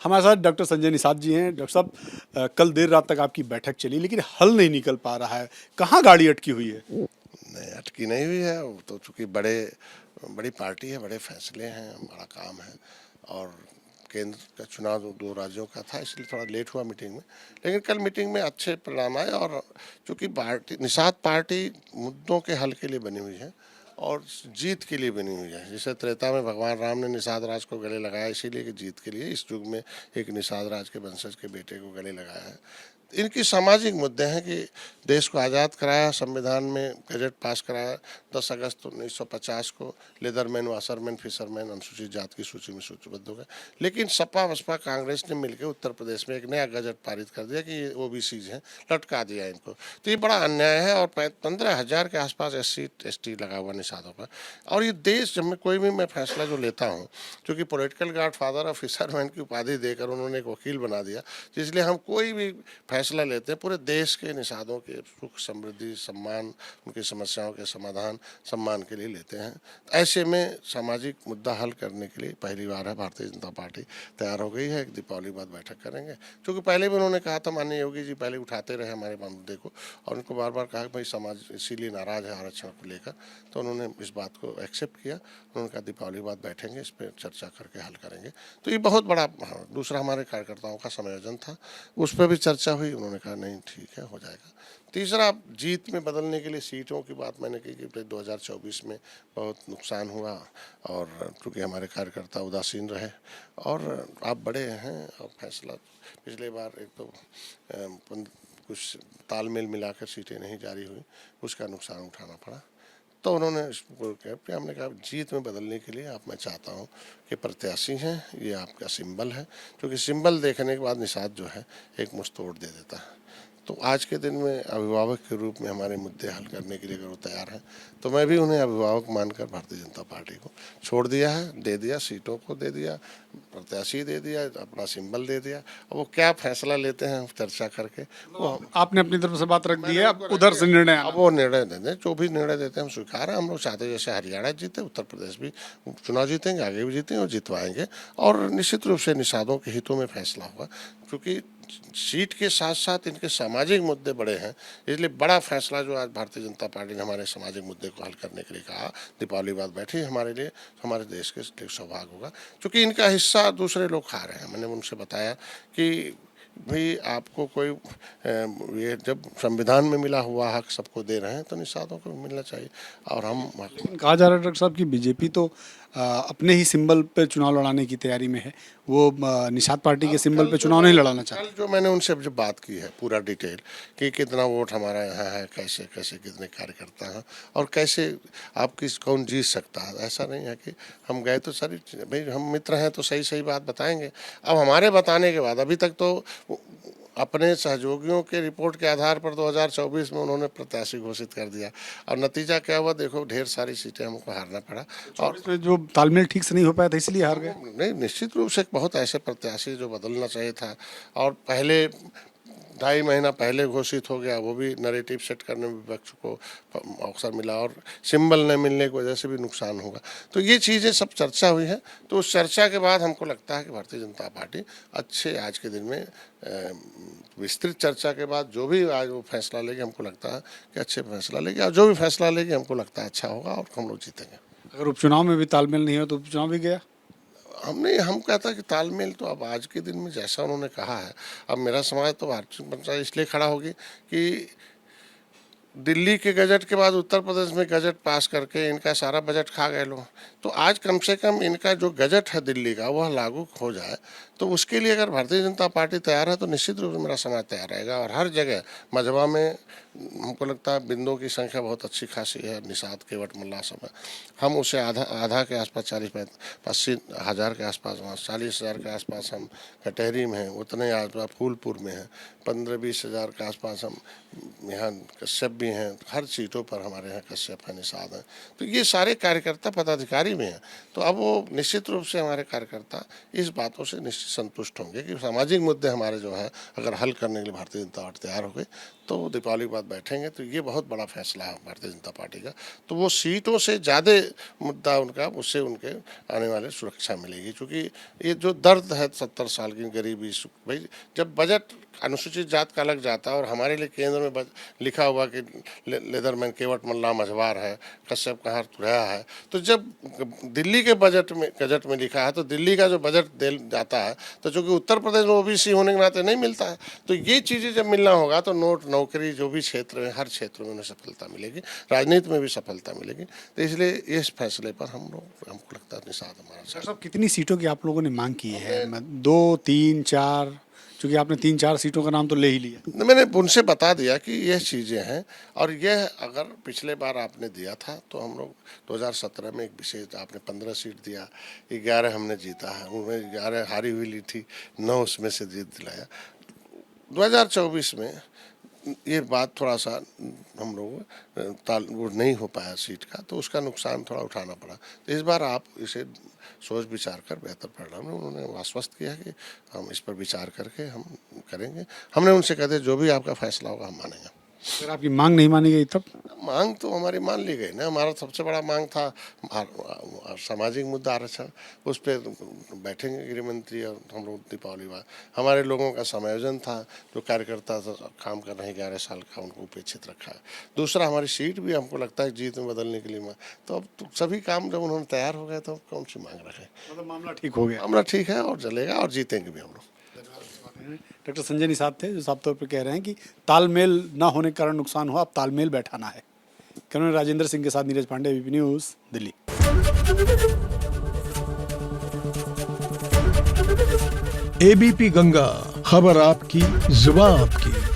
हमारे साथ डॉक्टर संजय निषाद जी हैं। डॉक्टर साहब, कल देर रात तक आपकी बैठक चली लेकिन हल नहीं निकल पा रहा है, कहाँ गाड़ी अटकी हुई है? नहीं, अटकी नहीं हुई है। वो तो चूंकि बड़ी पार्टी है, बड़े फैसले हैं, बड़ा काम है। और केंद्र का चुनाव दो राज्यों का था, इसलिए थोड़ा लेट हुआ मीटिंग में। लेकिन कल मीटिंग में अच्छे परिणाम आए। और चूंकि निषाद पार्टी मुद्दों के हल के लिए बनी हुई है और जीत के लिए बनी हुई है। जैसे त्रेता में भगवान राम ने निषाद राज को गले लगाया इसीलिए कि जीत के लिए, इस युग में एक निषाद राज के वंशज के बेटे को गले लगाया है। इनकी सामाजिक मुद्दे हैं कि देश को आज़ाद कराया, संविधान में गजट पास कराया 10 अगस्त 1950 को, लेदरमैन, वाशरमैन, फिशरमैन अनुसूचित जाति की सूची में सूचीबद्ध हो गए। लेकिन सपा बसपा कांग्रेस ने मिलकर उत्तर प्रदेश में एक नया गजट पारित कर दिया कि ये ओबीसीज हैं, लटका दिया इनको। तो ये बड़ा अन्याय है। और 15,000 के आसपास SC ST लगा हुआ निषादों पर। और ये देश, जब मैं फैसला जो लेता हूँ, क्योंकि पॉलिटिकल गॉड फादर और फिशरमैन की उपाधि देकर उन्होंने एक वकील बना दिया, इसलिए हम कोई भी फैसला लेते हैं पूरे देश के निषादों के सुख समृद्धि सम्मान, उनकी समस्याओं के समाधान सम्मान के लिए लेते हैं। ऐसे में सामाजिक मुद्दा हल करने के लिए पहली बार है भारतीय जनता पार्टी तैयार हो गई है। एक दीपावली बाद बैठक करेंगे, क्योंकि पहले भी उन्होंने कहा था, माननीय योगी जी पहले उठाते रहे हमारे मुद्दे को, और उनको बार बार कहा कि भाई समाज इसीलिए नाराज है आरक्षण को लेकर। तो उन्होंने इस बात को एक्सेप्ट किया। उन्होंने कहा दीपावली बाद बैठेंगे, इस पर चर्चा करके हल करेंगे। तो ये बहुत बड़ा, दूसरा हमारे कार्यकर्ताओं का समायोजन था, उस पर भी चर्चा हुई। उन्होंने कहा नहीं ठीक है, हो जाएगा। तीसरा, जीत में बदलने के लिए सीटों की बात मैंने की कि 2024 में बहुत नुकसान हुआ और चूँकि हमारे कार्यकर्ता उदासीन रहे। और आप बड़े हैं और फैसला पिछले बार एक तो कुछ तालमेल मिलाकर सीटें नहीं जारी हुई, उसका नुकसान उठाना पड़ा। तो उन्होंने हमने कहा जीत में बदलने के लिए मैं चाहता हूँ कि प्रत्याशी हैं, ये आपका सिंबल है, क्योंकि सिंबल देखने के बाद निषाद जो है एक मुश्त तोड़ दे देता है। तो आज के दिन में अभिभावक के रूप में हमारे मुद्दे हल करने के लिए अगर वो तैयार हैं, तो मैं भी उन्हें अभिभावक मानकर भारतीय जनता पार्टी को छोड़ दिया है, दे दिया, सीटों को दे दिया, प्रत्याशी दे दिया, अपना सिंबल दे दिया। अब वो क्या फैसला लेते हैं चर्चा करके, वो आपने अपनी तरफ से बात रख दी है, अब उधर से निर्णय अब आना। वो निर्णय दे दें। जो भी निर्णय देते हैं हम स्वीकार है। हम लोग चाहते हैं जैसे हरियाणा जीते, उत्तर प्रदेश भी चुनाव जीतेंगे, आगे भी जीतेंगे और जितवाएंगे। और निश्चित रूप से निषादों के हितों में फैसला होगा, क्योंकि सीट के साथ साथ इनके सामाजिक मुद्दे बड़े हैं। इसलिए बड़ा फैसला जो आज भारतीय जनता पार्टी ने हमारे सामाजिक मुद्दे को हल करने के लिए कहा, दीपावली बाद बैठी, हमारे लिए, हमारे देश के लिए सौभाग्य होगा। क्योंकि इनका हिस्सा दूसरे लोग खा रहे हैं। मैंने उनसे बताया कि भाई आपको कोई ये जब संविधान में मिला हुआ हक सबको दे रहे हैं, तो निषादों को मिलना चाहिए। और हम कहा जा रहा है डॉक्टर साहब कि बीजेपी तो अपने ही सिंबल पे चुनाव लड़ाने की तैयारी में है, वो निषाद पार्टी के सिंबल पे चुनाव नहीं लड़ाना चाहती। कल जो मैंने उनसे जो बात की है पूरा डिटेल, कि कितना वोट हमारा यहाँ है, कैसे कैसे कितने कार्यकर्ता हैं और कैसे आप कौन जीत सकता है। ऐसा नहीं है कि हम गए तो सारी भाई हम मित्र हैं तो सही सही बात बताएंगे। अब हमारे बताने के बाद, अभी तक तो अपने सहयोगियों के रिपोर्ट के आधार पर 2024 में उन्होंने प्रत्याशी घोषित कर दिया, और नतीजा क्या हुआ देखो, ढेर सारी सीटें हमको हारना पड़ा। और इसमें जो तालमेल ठीक से नहीं हो पाया था इसलिए हार गए। नहीं, निश्चित रूप से बहुत ऐसे प्रत्याशी जो बदलना चाहिए था, और पहले 2.5 महीना पहले घोषित हो गया, वो भी नैरेटिव सेट करने में विपक्ष को अवसर मिला, और सिंबल न मिलने की वजह से भी नुकसान होगा। तो ये चीज़ें सब चर्चा हुई है। तो उस चर्चा के बाद हमको लगता है कि भारतीय जनता पार्टी अच्छे, आज के दिन में विस्तृत चर्चा के बाद जो भी आज वो फैसला लेगी, हमको लगता है कि अच्छे फैसला लेगी, और जो भी फैसला लेगी हमको लगता है अच्छा होगा और हम लोग जीतेंगे। अगर उपचुनाव में भी तालमेल नहीं हो तो उपचुनाव भी गया। हम कहता कि तालमेल तो अब आज के दिन में जैसा उन्होंने कहा है, अब मेरा समाज तो भारतीय जनता इसलिए खड़ा होगी कि दिल्ली के गजट के बाद उत्तर प्रदेश में गजट पास करके इनका सारा बजट खा गए लोग। तो आज कम से कम इनका जो गजट है दिल्ली का, वह लागू हो जाए। तो उसके लिए अगर भारतीय जनता पार्टी तैयार है, तो निश्चित रूप से मेरा समाज तैयार रहेगा। और हर जगह मझवा में हमको लगता है बिंदुओं की संख्या बहुत अच्छी खासी है। निषाद केवट मल्ला सब है, हम उसे आधा के आसपास 40-80 हज़ार के आसपास, वहाँ 40,000 के आसपास हम कटहरी में हैं, उतने आसपास फूलपुर में हैं, 15-20 हज़ार के आसपास हम यहाँ कश्यप भी हैं, हर सीटों पर हमारे यहाँ कश्यप हैं, निषाद हैं, तो ये सारे कार्यकर्ता पदाधिकारी में हैं। तो अब वो निश्चित रूप से हमारे कार्यकर्ता इस बातों से निश्चित संतुष्ट होंगे कि सामाजिक मुद्दे हमारे जो है अगर हल करने के लिए भारतीय जनता पार्टी तैयार हो गई तो दीपावली के बाद बैठेंगे। तो ये बहुत बड़ा फैसला है भारतीय जनता पार्टी का। तो वो सीटों से ज़्यादा मुद्दा उनका, उससे उनके आने वाले सुरक्षा मिलेगी, क्योंकि ये जो दर्द है 70 साल की गरीबी, भाई जब बजट अनुसूचित जात का अलग जाता है और हमारे लिए केंद्र में लिखा हुआ कि लेदरमैन केवट मल्ला मझवार है, कश्यप कहार तुरैया है, तो जब दिल्ली के बजट में लिखा है तो दिल्ली का जो बजट दे जाता है तो चूँकि उत्तर प्रदेश में ओबीसी होने के नाते नहीं मिलता है, तो ये चीज़ें जब मिलना होगा तो नोट नौकरी जो भी क्षेत्र में, हर क्षेत्र में उन्हें सफलता मिलेगी, राजनीति में भी सफलता मिलेगी। तो इसलिए इस फैसले पर हमको लगता है निषाद हमारा साथ। साहब कितनी सीटों की आप लोगों ने मांग की है? 2, 3, 4, क्योंकि आपने 3-4 सीटों का नाम तो ले ही लिया। मैंने उनसे बता दिया कि यह चीज़ें हैं, और यह अगर पिछले बार आपने दिया था तो हम लोग 2017 में एक विशेष आपने 15 सीट दिया, 11 हमने जीता है, उनमें 11 हारी हुई ली थी, 9 उसमें से जीत दिलाया। 2024 में ये बात थोड़ा सा हम लोग वो नहीं हो पाया सीट का, तो उसका नुकसान थोड़ा उठाना पड़ा। तो इस बार आप इसे सोच विचार कर बेहतर परिणाम, उन्होंने आश्वस्त किया कि हम इस पर विचार करके हम करेंगे। हमने उनसे कह दिया जो भी आपका फैसला होगा हम मानेंगे। अगर आपकी मांग नहीं मानी गई तब? मांग तो हमारी मान ली गई ना। हमारा सबसे बड़ा मांग था सामाजिक मुद्दा आरक्षण, उस पर बैठेंगे गृह मंत्री और हम लोग दीपावली बाद। हमारे लोगों का समायोजन था, जो कार्यकर्ता काम कर रहे हैं 11 साल का, उनको उपेक्षित रखा है। दूसरा हमारी सीट भी हमको लगता है जीत में बदलने के लिए, तो अब तो सभी काम जब उन्होंने तैयार हो गए तो कौन सी मांग रखें। मतलब मामला ठीक हो गया? मामला ठीक है और चलेगा और जीतेंगे भी हम लोग। डॉक्टर संजय निषाद थे जो साफ तौर पर कह रहे हैं कि तालमेल ना होने के कारण नुकसान हुआ, अब तालमेल बैठाना है। कैमरामैन राजेंद्र सिंह के साथ Neeraj Pandey, ABP news, Delhi. ABP Ganga, खबर आपकी, जुबान आपकी।